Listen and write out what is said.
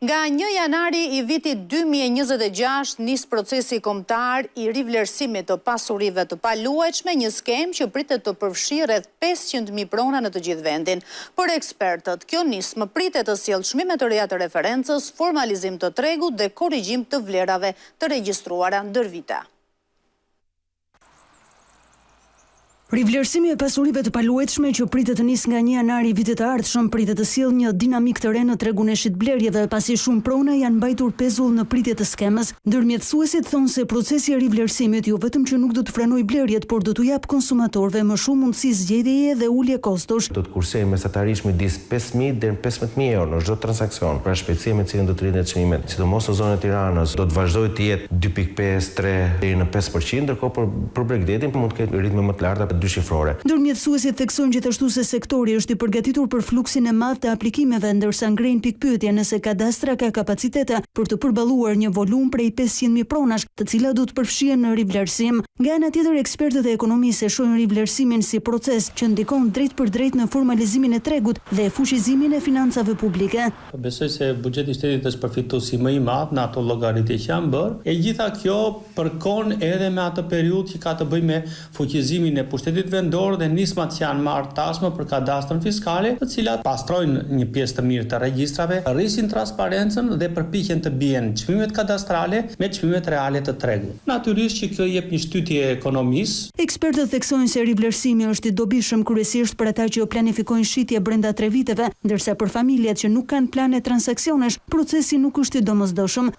Nga 1 janari i vitit 2026 nis procesi kombëtar i rivlerësimit të pasurive të paluajtshme, një skemë që pritet të përfshijë rreth 500.000 prona në të gjithë vendin. Për ekspertët, kjo nismë pritet të sjellë çmime të reja të referencës, formalizim të tregut dhe korrigjim të vlerave të regjistruara ndër vite. Rivlerësimi e pasurive të paluajtshme që pritet të nisë nga 1 janari i vitit të ardhshëm pritet të sjellë një dinamik të re në tregun e shitblerjeve, pasi shumë prona janë mbajtur pezull në pritje të skemës. Ndërmjetësuesit thonë se procesi i rivlerësimit jo vetëm që nuk do të frenojë blerjet, por do t'u jap konsumatorëve më shumë mundësi zgjedhjeje dhe ulje kostosh. Do të kursejë mesatarisht midis 5.000 deri në 15.000 euro në çdo transaksion. Pra shpejtësia me cilën do të rritet çmimet, sidomos në zonën e Tiranës, do të vazhdojë të jetë 2.5, 3 deri në 5%, ndërkohë për Bregdetin mund të ketë ritme më të larta dyshifrore. Ndërmjetësuesit theksojnë gjithashtu se sektori është i përgatitur për fluksin e madh të aplikimeve, ndërsa ngrejnë pikpyetje nëse kadastra ka kapacitete për të përballuar një volum prej 500.000 pronash, të cilat do të përfshihen në rivlerësim. Nga ana tjetër, ekspertët e ekonomisë e shohin rivlerësimin si proces që ndikon drejt për drejt në formalizimin e tregut dhe fuqizimin e financave publike. Besoj se buxheti i shtetit është përfituesi më i madh në ato llogaritje që janë bërë. E gjitha kjo përkon edhe me atë periudhë që ka të bëjë me fuqizimin e pushtetit vendor dhe nismat që janë marrë tashmë për kadastrën fiskale, të cilat pastrojnë një pjesë të mirë të regjistrave, rrisin transparencën dhe përpiqen të bien çmimet kadastrale me çmimet reale të tregut. Natyrisht që kjo jep një shtytje ekonomisë. Ekspertët theksojnë se rivlerësimi është i dobishëm kryesisht për ata që planifikojnë shitje brenda 3 viteve, ndërsa për familjet që nuk kanë plane transaksionesh, procesi nuk është i domosdoshëm.